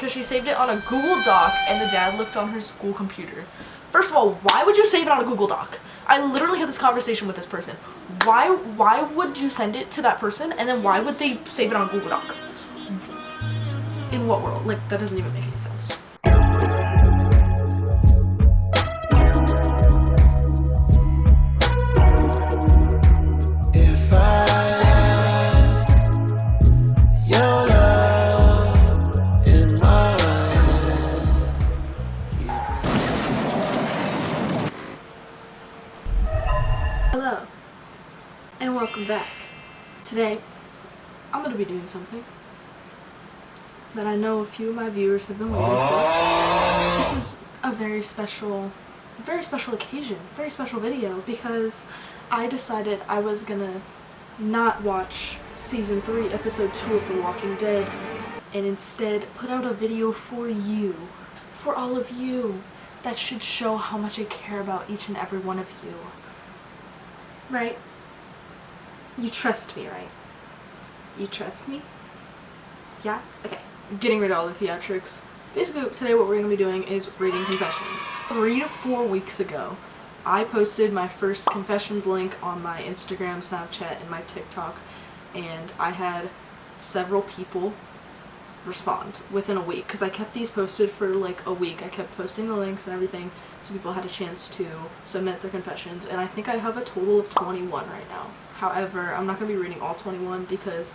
because she saved it on a Google Doc and the dad looked on her school computer. First of all, why would you save it on a Google Doc? I literally had this conversation with this person. Why would you send it to that person, and then why would they save it on a Google Doc? In what world? Like, that doesn't even make any sense. Hello, and welcome back. Today, I'm going to be doing something that I know a few of my viewers have been waiting for. This is a very special occasion, very special video, because I decided I was gonna not watch Season 3, Episode 2 of The Walking Dead, and instead put out a video for you, for all of you, that should show how much I care about each and every one of you. Right? You trust me, right? You trust me? Yeah? Okay. Getting rid of all the theatrics. Basically, today what we're going to be doing is reading confessions. 3 to 4 weeks ago, I posted my first confessions link on my Instagram, Snapchat, and my TikTok, and I had several people respond within a week, because I kept these posted for like a week. I kept posting the links and everything, so people had a chance to submit their confessions, and I think I have a total of 21 right now. However, I'm not going to be reading all 21 because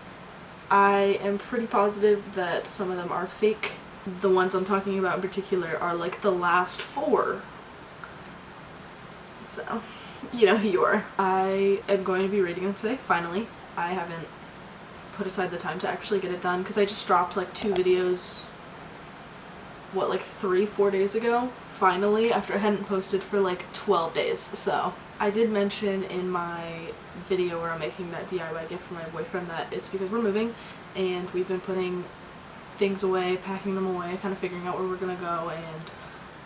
I am pretty positive that some of them are fake. The ones I'm talking about in particular are like the last 4. So, you know who you are. I am going to be reading them today, finally. I haven't put aside the time to actually get it done because I just dropped like 2 videos, what, like 3-4 days ago, finally, after I hadn't posted for like 12 days. So I did mention in my video where I'm making that DIY gift for my boyfriend that it's because we're moving and we've been putting things away, packing them away, kind of figuring out where we're gonna go and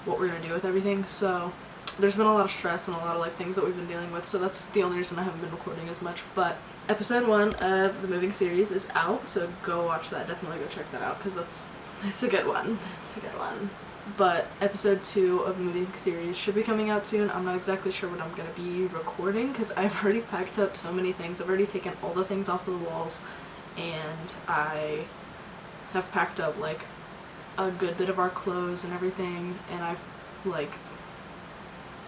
what we're gonna do with everything. So there's been a lot of stress and a lot of like things that we've been dealing with, so that's the only reason I haven't been recording as much. But episode 1 of the moving series is out, so go watch that. Definitely go check that out because it's a good one. It's a good one. But episode 2 of the moving series should be coming out soon. I'm not exactly sure what I'm gonna be recording because I've already packed up so many things. I've already taken all the things off of the walls, and I have packed up like a good bit of our clothes and everything, and I've like,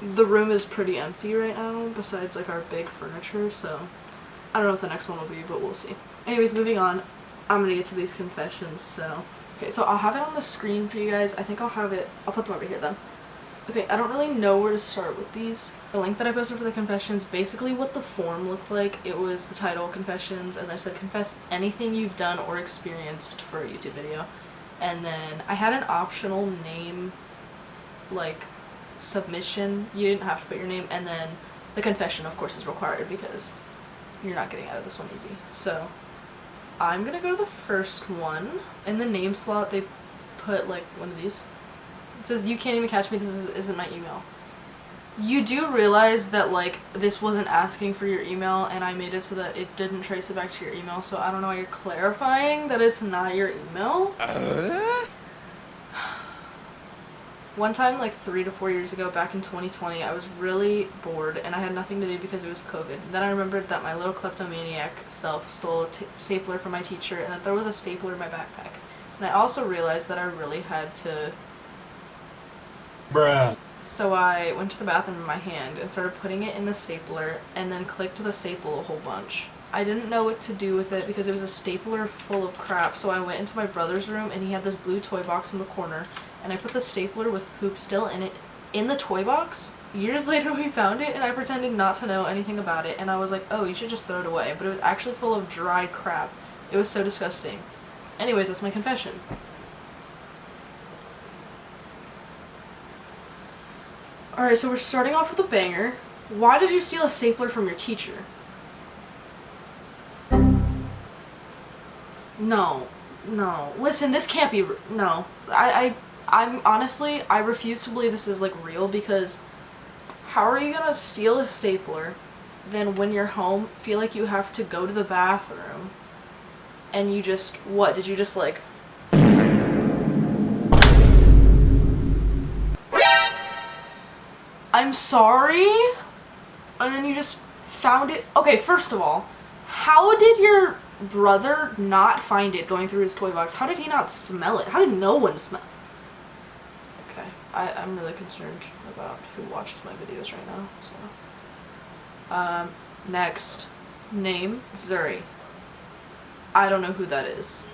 the room is pretty empty right now besides like our big furniture, so I don't know what the next one will be, but we'll see. Anyways, moving on, I'm gonna get to these confessions. So okay, so I'll have it on the screen for you guys. I think I'll put them over here then. Okay, I don't really know where to start with these. The link that I posted for the confessions, basically what the form looked like, it was the title, confessions, and I said confess anything you've done or experienced for a YouTube video. And then I had an optional name, like, submission. You didn't have to put your name, and then the confession, of course, is required because you're not getting out of this one easy. So I'm gonna go to the first one. In the name slot, they put like one of these. It says, "You can't even catch me, this isn't my email." You do realize that like this wasn't asking for your email, and I made it so that it didn't trace it back to your email, so I don't know why you're clarifying that it's not your email. One time, like 3 to 4 years ago, back in 2020, I was really bored and I had nothing to do because it was COVID. Then I remembered that my little kleptomaniac self stole a stapler from my teacher and that there was a stapler in my backpack. And I also realized that I really had to... Bruh. So I went to the bathroom in my hand and started putting it in the stapler and then clicked the staple a whole bunch. I didn't know what to do with it because it was a stapler full of crap, so I went into my brother's room and he had this blue toy box in the corner, and I put the stapler with poop still in it in the toy box. Years later we found it and I pretended not to know anything about it, and I was like, oh, you should just throw it away, but it was actually full of dried crap. It was so disgusting. Anyways, that's my confession. Alright, so we're starting off with a banger. Why did you steal a stapler from your teacher? No. Listen, this can't be no. I'm honestly, I refuse to believe this is like real, because how are you gonna steal a stapler, then when you're home feel like you have to go to the bathroom and you just, what, did you just like I'm sorry? And then you just found it? Okay, first of all, how did your brother not find it going through his toy box? How did he not smell it? How did no one smell? Okay, I'm really concerned about who watches my videos right now, so. Next. Name, Zuri. I don't know who that is.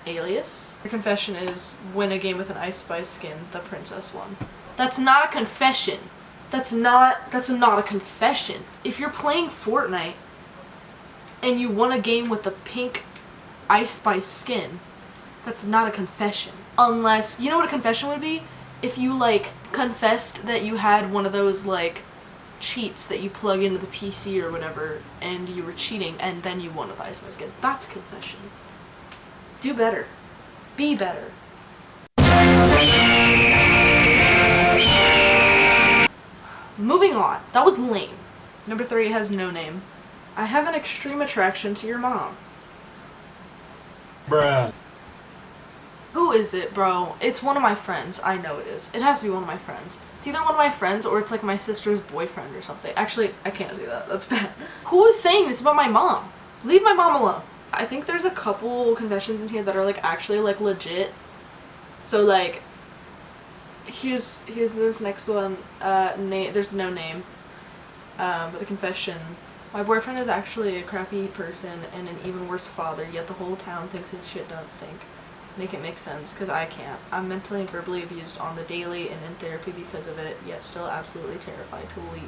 Alias? Your confession is win a game with an Ice Spice skin, the princess one. That's not a confession. That's not a confession. If you're playing Fortnite and you won a game with the pink Ice Spice skin, that's not a confession. Unless, you know what a confession would be? If you like confessed that you had one of those like cheats that you plug into the PC or whatever and you were cheating and then you won with Ice Spice skin. That's a confession. Do better. Be better. Moving on. That was lame. Number 3 has no name. I have an extreme attraction to your mom. Bruh. Who is it, bro? It's one of my friends. I know it is. It has to be one of my friends. It's either one of my friends or it's like my sister's boyfriend or something. Actually, I can't say that. That's bad. Who is saying this about my mom? Leave my mom alone. I think there's a couple confessions in here that are like actually like legit. So like, here's this next one. There's no name. But the confession. My boyfriend is actually a crappy person and an even worse father, yet the whole town thinks his shit don't stink. Make it make sense, because I can't. I'm mentally and verbally abused on the daily and in therapy because of it, yet still absolutely terrified to leave.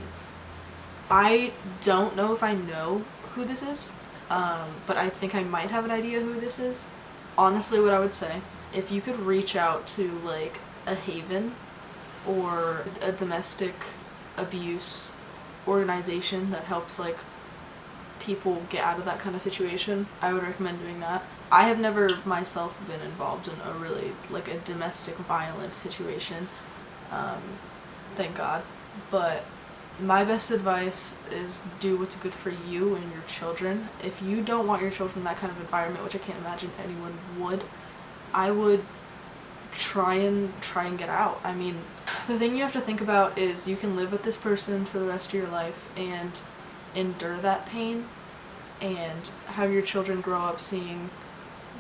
I don't know if I know who this is, but I think I might have an idea who this is. Honestly, what I would say, if you could reach out to like a haven or a domestic abuse organization that helps like people get out of that kind of situation, I would recommend doing that. I have never myself been involved in a really like a domestic violence situation, thank God, but my best advice is do what's good for you and your children. If you don't want your children in that kind of environment, which I can't imagine anyone would, I would try and get out. I mean, the thing you have to think about is you can live with this person for the rest of your life and endure that pain and have your children grow up seeing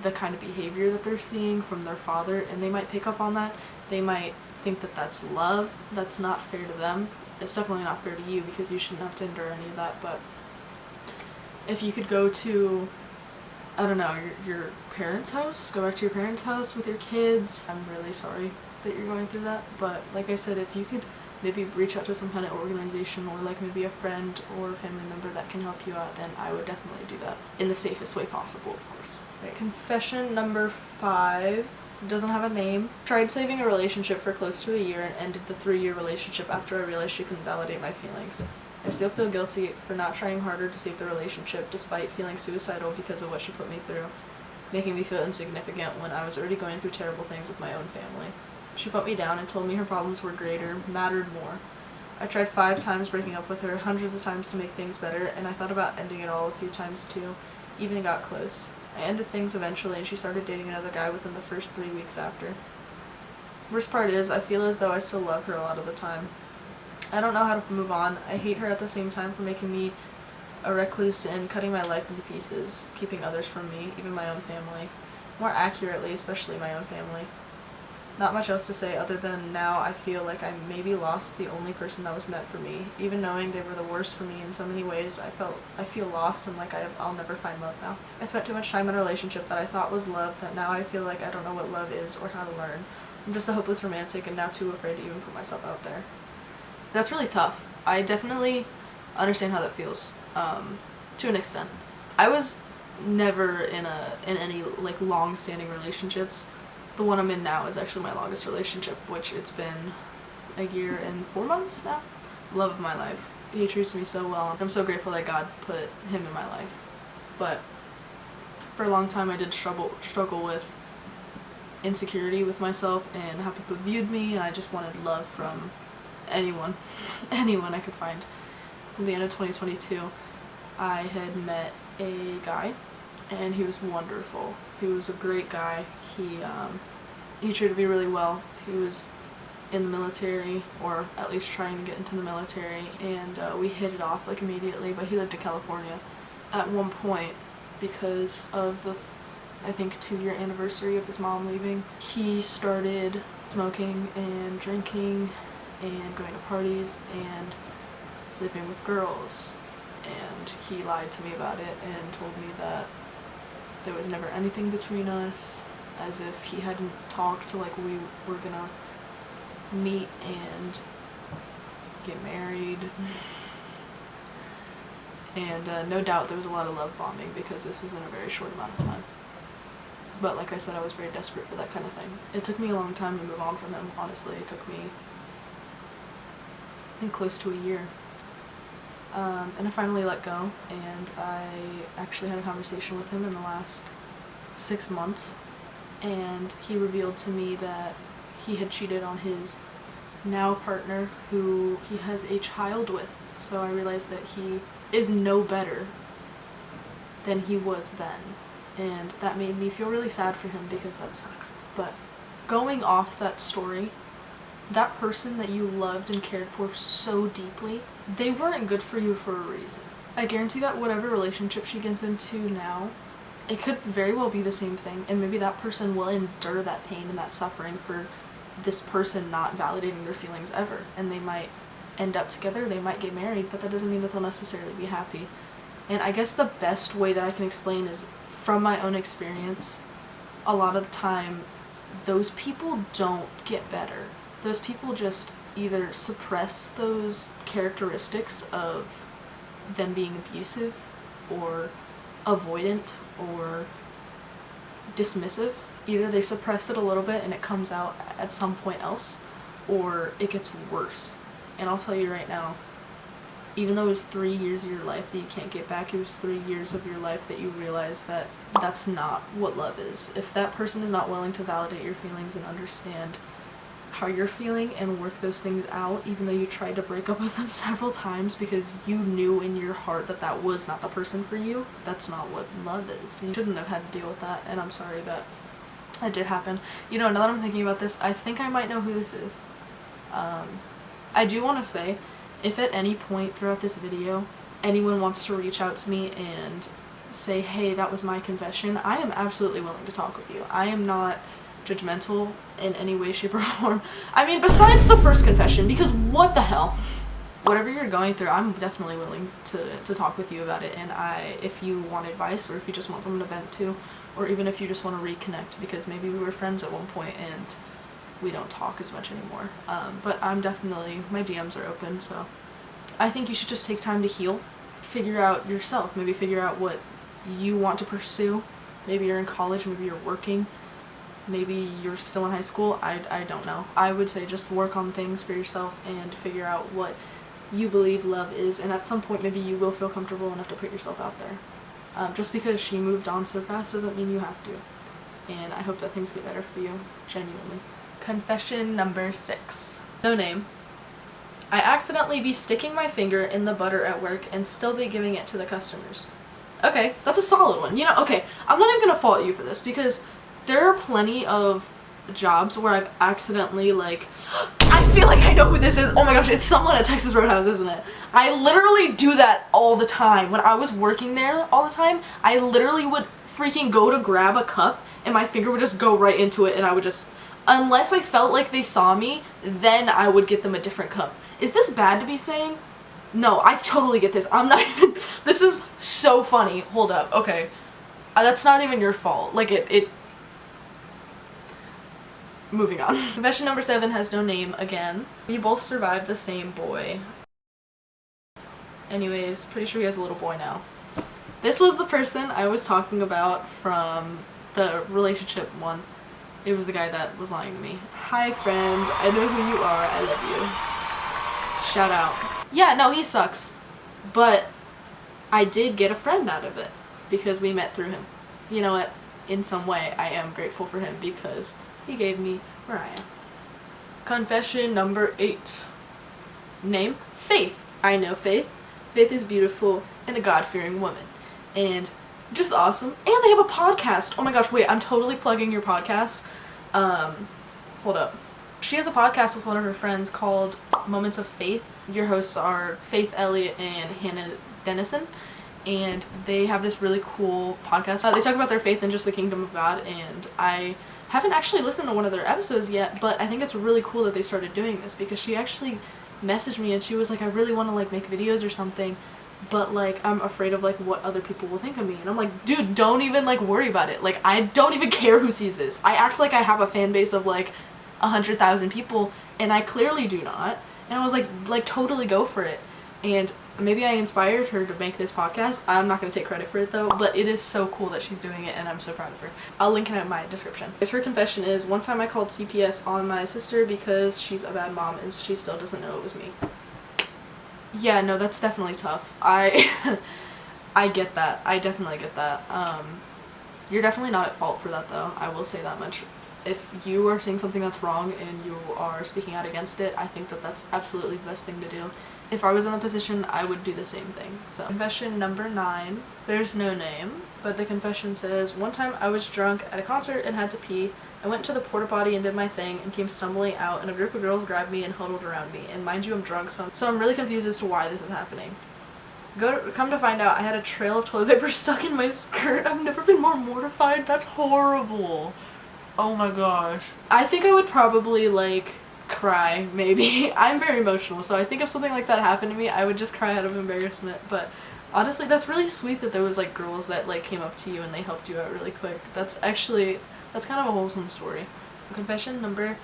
the kind of behavior that they're seeing from their father, and they might pick up on that. They might think that that's love. That's not fair to them. It's definitely not fair to you because you shouldn't have to endure any of that. But if you could go to, I don't know, your parents' house, go back to your parents' house with your kids. I'm really sorry that you're going through that, but like I said, if you could maybe reach out to some kind of organization or like maybe a friend or a family member that can help you out, then I would definitely do that in the safest way possible, of course. Right, confession number 5 doesn't have a name. Tried saving a relationship for close to a year and ended the 3-year relationship after I realized she couldn't validate my feelings. I still feel guilty for not trying harder to save the relationship despite feeling suicidal because of what she put me through, making me feel insignificant when I was already going through terrible things with my own family. She put me down and told me her problems were greater, mattered more. I tried 5 times breaking up with her, hundreds of times to make things better, and I thought about ending it all a few times too, even got close. I ended things eventually and she started dating another guy within the first 3 weeks after. Worst part is, I feel as though I still love her a lot of the time. I don't know how to move on. I hate her at the same time for making me a recluse and cutting my life into pieces, keeping others from me, even my own family. More accurately, especially my own family. Not much else to say other than now I feel like I maybe lost the only person that was meant for me. Even knowing they were the worst for me in so many ways, I feel lost and like I'll never find love now. I spent too much time in a relationship that I thought was love that now I feel like I don't know what love is or how to learn. I'm just a hopeless romantic and now too afraid to even put myself out there. That's really tough. I definitely understand how that feels, to an extent. I was never in any like long-standing relationships. The one I'm in now is actually my longest relationship, which it's been a year and 4 months now. Love of my life. He treats me so well. I'm so grateful that God put him in my life. But for a long time I did struggle with insecurity with myself and how people viewed me, and I just wanted love from anyone I could find. At the end of 2022, I had met a guy and he was wonderful. He was a great guy. He treated me really well. He was in the military, or at least trying to get into the military, and we hit it off like immediately, but he lived in California at one point because of the, I think, 2-year anniversary of his mom leaving. He started smoking and drinking and going to parties and sleeping with girls, and he lied to me about it and told me that there was never anything between us, as if he hadn't talked like we were gonna meet and get married. And no doubt there was a lot of love bombing because this was in a very short amount of time. But like I said, I was very desperate for that kind of thing. It took me a long time to move on from him, honestly. It took me, I think, close to a year. And I finally let go, and I actually had a conversation with him in the last 6 months, and he revealed to me that he had cheated on his now partner, who he has a child with. So I realized that he is no better than he was then, and that made me feel really sad for him because that sucks. But going off that story, that person that you loved and cared for so deeply, they weren't good for you for a reason. I guarantee that whatever relationship she gets into now, it could very well be the same thing, and maybe that person will endure that pain and that suffering for this person not validating their feelings ever, and they might end up together, they might get married, but that doesn't mean that they'll necessarily be happy. And I guess the best way that I can explain is from my own experience. A lot of the time, those people don't get better. Those people just either suppress those characteristics of them being abusive or avoidant or dismissive. Either they suppress it a little bit and it comes out at some point else, or it gets worse. And I'll tell you right now, even though it was 3 years of your life that you can't get back, it was 3 years of your life that you realize that that's not what love is. If that person is not willing to validate your feelings and understand how you're feeling and work those things out, even though you tried to break up with them several times because you knew in your heart that that was not the person for you, that's not what love is. You shouldn't have had to deal with that, and I'm sorry that it did happen. You know, now that I'm thinking about this, I think I might know who this is. I do want to say, if at any point throughout this video anyone wants to reach out to me and say, hey, that was my confession, I am absolutely willing to talk with you. I am not judgmental in any way, shape, or form. I mean, besides the first confession, because what the hell? Whatever you're going through, I'm definitely willing to talk with you about it, and if you want advice, or if you just want someone to vent to, or even if you just want to reconnect because maybe we were friends at one point and we don't talk as much anymore. But I'm definitely, my DMs are open, so I think you should just take time to heal, figure out yourself, maybe figure out what you want to pursue. Maybe you're in college, maybe you're working, maybe you're still in high school, I don't know. I would say just work on things for yourself and figure out what you believe love is, and at some point maybe you will feel comfortable enough to put yourself out there. Just because she moved on so fast doesn't mean you have to, and I hope that things get better for you, genuinely. Confession number 6. No name. I accidentally be sticking my finger in the butter at work and still be giving it to the customers. Okay, that's a solid one. You know, okay, I'm not even gonna fault you for this because there are plenty of jobs where I've accidentally, like, I feel like I know who this is. Oh my gosh, it's someone at Texas Roadhouse, isn't it? I literally do that all the time. When I was working there all the time, I literally would freaking go to grab a cup and my finger would just go right into it, and I would just, unless I felt like they saw me, then I would get them a different cup. Is this bad to be saying? No, I totally get this. I'm not even, this is so funny. Hold up, okay. That's not even your fault. Like, moving on. Confession number 7 has no name again. We both survived the same boy. Anyways, pretty sure he has a little boy now. This was the person I was talking about from the relationship one. It was the guy that was lying to me. Hi friend, I know who you are, I love you. Shout out. Yeah, no, he sucks. But I did get a friend out of it because we met through him. You know what? In some way, I am grateful for him because he gave me where I am. Confession number 8. Name? Faith. I know Faith. Faith is beautiful and a God-fearing woman. And just awesome. And they have a podcast. Oh my gosh, wait, I'm totally plugging your podcast. Hold up. She has a podcast with one of her friends called Moments of Faith. Your hosts are Faith Elliott and Hannah Dennison, and they have this really cool podcast. They talk about their faith in just the kingdom of God, and I haven't actually listened to one of their episodes yet, but I think it's really cool that they started doing this, because she actually messaged me and she was like, I really want to like make videos or something, but like I'm afraid of like what other people will think of me. And I'm like, dude, don't even like worry about it. Like, I don't even care who sees this. I act like I have a fan base of like 100,000 people, and I clearly do not. And I was like totally go for it. And maybe I inspired her to make this podcast. I'm not going to take credit for it though, but it is so cool that she's doing it, and I'm so proud of her. I'll link it in my description. Her confession is, one time I called CPS on my sister because she's a bad mom and she still doesn't know it was me. Yeah, no, that's definitely tough. I get that. I definitely get that. You're definitely not at fault for that though. I will say that much. If you are seeing something that's wrong and you are speaking out against it, I think that that's absolutely the best thing to do. If I was in the position, I would do the same thing. So, confession number 9. There's no name, but the confession says, one time I was drunk at a concert and had to pee. I went to the porta potty and did my thing and came stumbling out, and a group of girls grabbed me and huddled around me. And mind you, I'm drunk, so I'm really confused as to why this is happening. Come to find out, I had a trail of toilet paper stuck in my skirt. I've never been more mortified. That's horrible. Oh my gosh. I think I would probably like cry, maybe. I'm very emotional, so I think if something like that happened to me, I would just cry out of embarrassment. But honestly, that's really sweet that there was like girls that like came up to you and they helped you out really quick. That's kind of a wholesome story. Confession number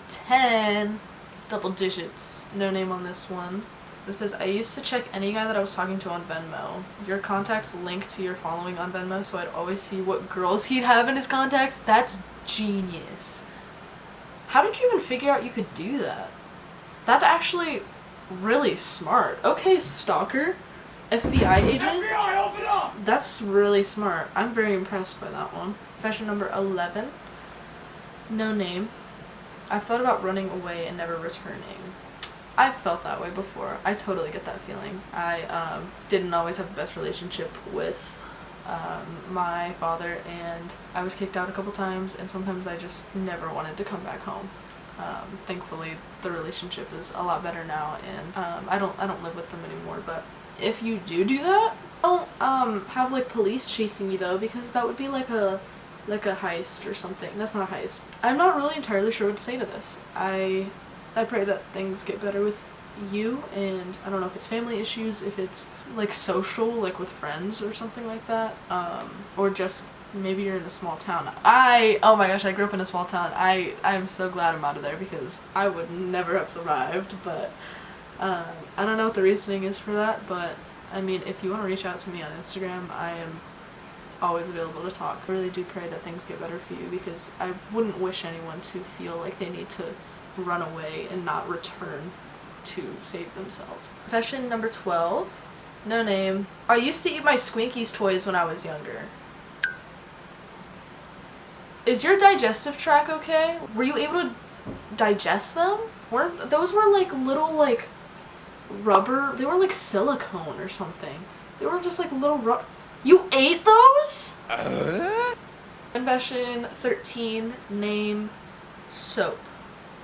10. Double digits. No name on this one. It says, I used to check any guy that I was talking to on Venmo. Your contacts link to your following on Venmo, so I'd always see what girls he'd have in his contacts. That's genius. How did you even figure out you could do that? That's actually really smart. Okay, stalker. FBI agent. FBI, open up! That's really smart. I'm very impressed by that one. Confession number 11. No name. I've thought about running away and never returning. I've felt that way before. I totally get that feeling. I didn't always have the best relationship with my father, and I was kicked out a couple times, and sometimes I just never wanted to come back home. Thankfully, the relationship is a lot better now, and I don't live with them anymore. But if you do that, don't have like police chasing you though, because that would be like a heist or something. That's not a heist. I'm not really entirely sure what to say to this. I pray that things get better with you, and I don't know if it's family issues, if it's like social, like with friends or something like that, or just maybe you're in a small town. Oh my gosh, I grew up in a small town. I'm so glad I'm out of there, because I would never have survived. But I don't know what the reasoning is for that, but I mean, if you want to reach out to me on Instagram, I am always available to talk. I really do pray that things get better for you, because I wouldn't wish anyone to feel like they need to run away and not return to save themselves. Confession number 12. No name. I used to eat my Squinkies toys when I was younger. Is your digestive tract okay? Were you able to digest them? Those were like little like rubber, they were like silicone or something. They were just like little You ate those? Confession 13. Name. Soap.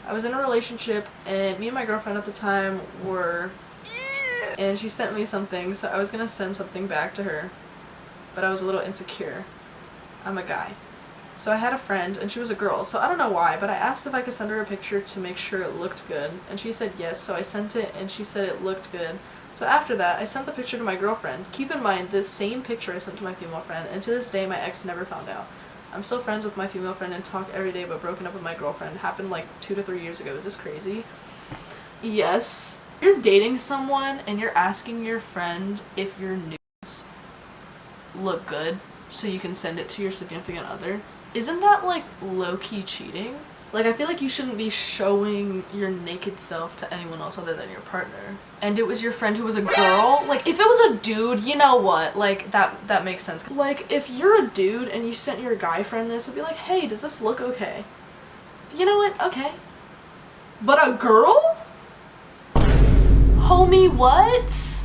I was in a relationship, and me and my girlfriend at the time were, and she sent me something, so I was gonna send something back to her, but I was a little insecure. I'm a guy. So I had a friend, and she was a girl, so I don't know why, but I asked if I could send her a picture to make sure it looked good, and she said yes, so I sent it, and she said it looked good. So after that, I sent the picture to my girlfriend. Keep in mind, this same picture I sent to my female friend, and to this day, my ex never found out. I'm still friends with my female friend and talk every day, but broken up with my girlfriend. Happened like 2 to 3 years ago. Is this crazy? Yes. You're dating someone and you're asking your friend if your nudes look good so you can send it to your significant other. Isn't that like low-key cheating? Like, I feel like you shouldn't be showing your naked self to anyone else other than your partner. And it was your friend who was a girl? Like, if it was a dude, you know what? Like, that makes sense. Like, if you're a dude and you sent your guy friend this, it'd be like, hey, does this look okay? You know what? Okay. But a girl? Homie, what?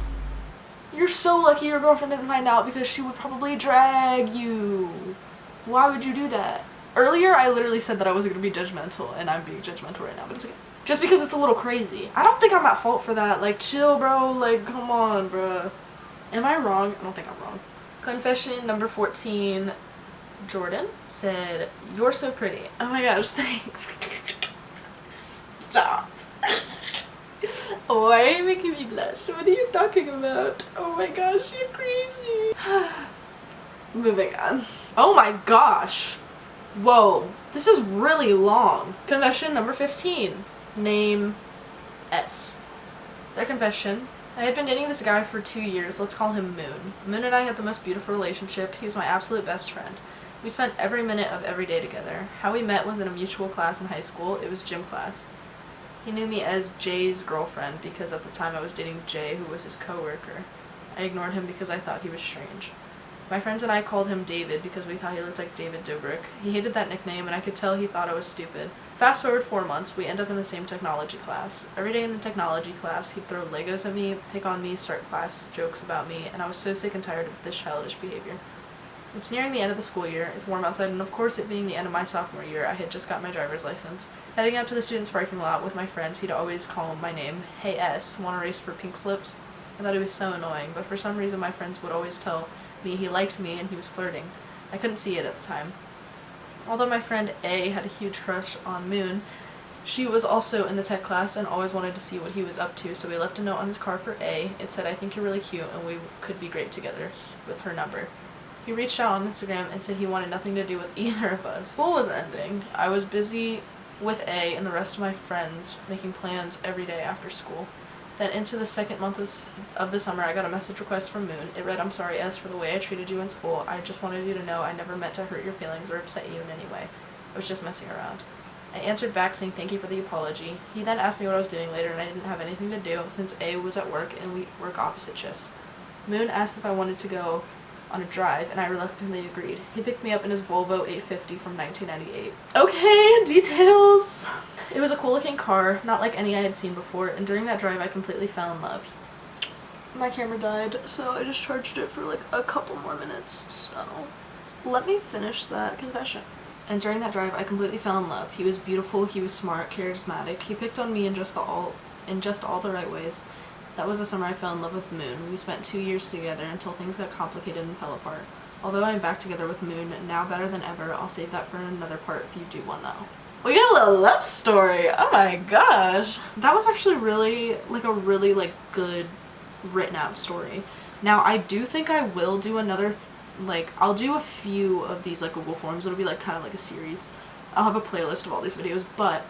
You're so lucky your girlfriend didn't find out, because she would probably drag you. Why would you do that? Earlier, I literally said that I wasn't gonna be judgmental, and I'm being judgmental right now, but it's okay. Just because it's a little crazy. I don't think I'm at fault for that. Like, chill, bro. Like, come on, bro. Am I wrong? I don't think I'm wrong. Confession number 14. Jordan said, "You're so pretty." Oh my gosh, thanks. Stop. Why are you making me blush? What are you talking about? Oh my gosh, you're crazy. Moving on. Oh my gosh. Whoa, this is really long. Confession number 15. Name S. Their confession. I had been dating this guy for 2 years. Let's call him Moon. Moon and I had the most beautiful relationship. He was my absolute best friend. We spent every minute of every day together. How we met was in a mutual class in high school. It was gym class. He knew me as Jay's girlfriend because at the time I was dating Jay, who was his coworker. I ignored him because I thought he was strange. My friends and I called him David because we thought he looked like David Dobrik. He hated that nickname and I could tell he thought I was stupid. Fast forward 4 months, we end up in the same technology class. Every day in the technology class, he'd throw Legos at me, pick on me, start class jokes about me, and I was so sick and tired of this childish behavior. It's nearing the end of the school year, it's warm outside, and of course it being the end of my sophomore year, I had just got my driver's license. Heading out to the students' parking lot with my friends, he'd always call my name, "Hey S, wanna race for pink slips?" I thought it was so annoying, but for some reason my friends would always tell me he liked me and he was flirting. I couldn't see it at the time. Although my friend A had a huge crush on Moon, she was also in the tech class and always wanted to see what he was up to, so we left a note on his car for A. It said, "I think you're really cute and we could be great together," with her number. He reached out on Instagram and said he wanted nothing to do with either of us. School was ending. I was busy with A and the rest of my friends making plans every day after school. Then into the second month of the summer, I got a message request from Moon. It read, "I'm sorry S for the way I treated you in school. I just wanted you to know I never meant to hurt your feelings or upset you in any way. I was just messing around." I answered back saying thank you for the apology. He then asked me what I was doing later and I didn't have anything to do since A was at work and we work opposite shifts. Moon asked if I wanted to go on a drive and I reluctantly agreed. He picked me up in his Volvo 850 from 1998. Okay, details! It was a cool looking car, not like any I had seen before, and during that drive I completely fell in love. My camera died, so I just charged it for like a couple more minutes, so let me finish that confession. And during that drive I completely fell in love. He was beautiful, he was smart, charismatic, he picked on me in just all the right ways. That was the summer I fell in love with Moon. We spent 2 years together until things got complicated and fell apart. Although I'm back together with Moon, now better than ever, I'll save that for another part if you do want to know. We got a little love story! Oh my gosh! That was actually really, like a really good written out story. Now I do think I will do another, I'll do a few of these Google Forms. It'll be kind of like a series. I'll have a playlist of all these videos, but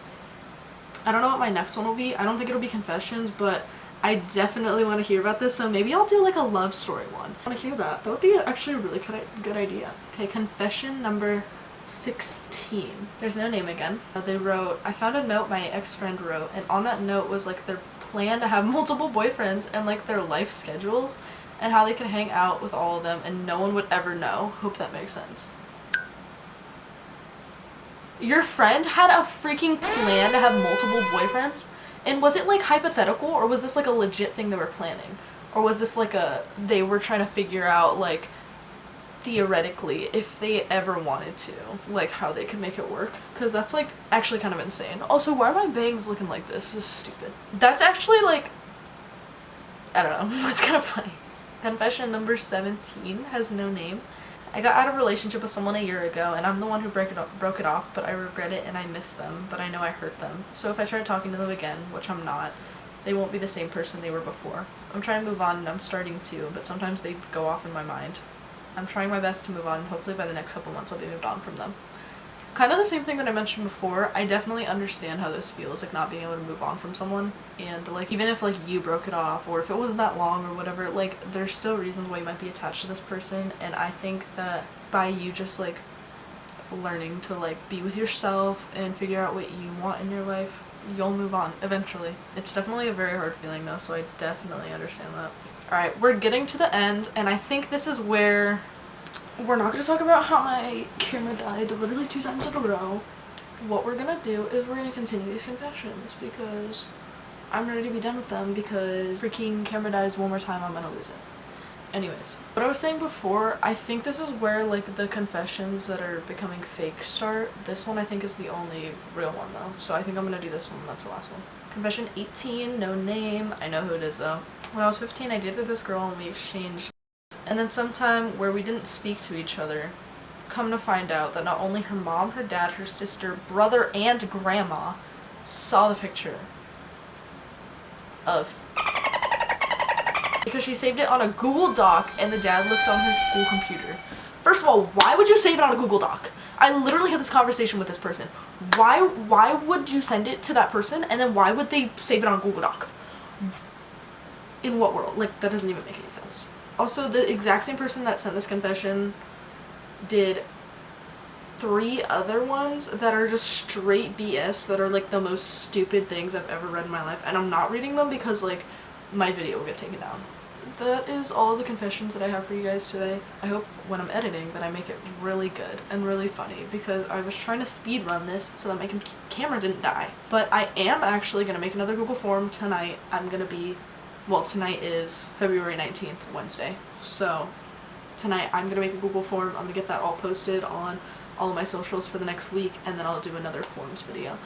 I don't know what my next one will be. I don't think it'll be confessions, but I definitely want to hear about this, so maybe I'll do a love story one. I want to hear that. That would be actually a really good idea. Okay, confession number 16. There's no name again. They wrote, "I found a note my ex-friend wrote, and on that note was their plan to have multiple boyfriends and their life schedules and how they could hang out with all of them and no one would ever know. Hope that makes sense." Your friend had a freaking plan to have multiple boyfriends? And was it hypothetical, or was this a legit thing they were planning? Or was this they were trying to figure out theoretically if they ever wanted to, how they could make it work? Because that's actually kind of insane. Also, why are my bangs looking like this? This is stupid. That's actually I don't know, it's kind of funny. Confession number 17 has no name. I got out of a relationship with someone a year ago and I'm the one who broke it off, but I regret it and I miss them, but I know I hurt them. So if I try talking to them again, which I'm not, they won't be the same person they were before. I'm trying to move on and I'm starting to, but sometimes they go off in my mind. I'm trying my best to move on and hopefully by the next couple months I'll be moved on from them. Kind of the same thing that I mentioned before. I definitely understand how this feels, not being able to move on from someone, and even if you broke it off or if it wasn't that long or whatever, there's still reasons why you might be attached to this person, and I think that by you just learning to be with yourself and figure out what you want in your life, you'll move on eventually. It's definitely a very hard feeling though, so I definitely understand that. Alright, we're getting to the end, and I think this is where we're not going to talk about how my camera died literally 2 times in a row. What we're going to do is we're going to continue these confessions because I'm ready to be done with them, because freaking camera dies one more time, I'm going to lose it. Anyways, what I was saying before, I think this is where like the confessions that are becoming fake start. This one I think is the only real one though, so I think I'm gonna do this one. That's the last one. Confession 18, no name. I know who it is though. When I was 15, I dated this girl and we exchanged, and then sometime where we didn't speak to each other, come to find out that not only her mom, her dad, her sister, brother, and grandma saw the picture of, because she saved it on a Google Doc and the dad looked on her school computer. First of all, why would you save it on a Google Doc? I literally had this conversation with this person. Why would you send it to that person, and then why would they save it on a Google Doc? In what world? Like, that doesn't even make any sense. Also, the exact same person that sent this confession did 3 other ones that are just straight BS, that are like the most stupid things I've ever read in my life, and I'm not reading them because like my video will get taken down. That is all the confessions that I have for you guys today. I hope when I'm editing that I make it really good and really funny, because I was trying to speed run this so that my camera didn't die. But I am actually going to make another Google form tonight. I'm going to be, well, tonight is February 19th, Wednesday. So tonight I'm going to make a Google form. I'm going to get that all posted on all of my socials for the next week, and then I'll do another forms video.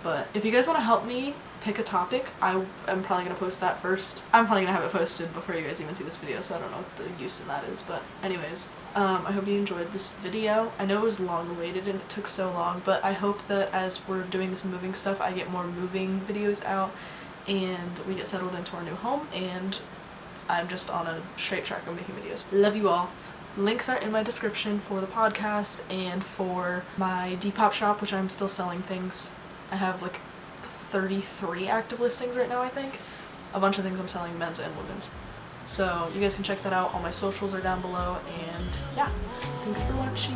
But if you guys want to help me pick a topic, I'm probably going to post that first. I'm probably going to have it posted before you guys even see this video, so I don't know what the use in that is. But anyways, I hope you enjoyed this video. I know it was long-awaited and it took so long, but I hope that as we're doing this moving stuff, I get more moving videos out and we get settled into our new home, and I'm just on a straight track of making videos. Love you all. Links are in my description for the podcast and for my Depop shop, which I'm still selling things. I have like 33 active listings right now, I think. A bunch of things I'm selling, men's and women's. So you guys can check that out. All my socials are down below, and yeah, thanks for watching.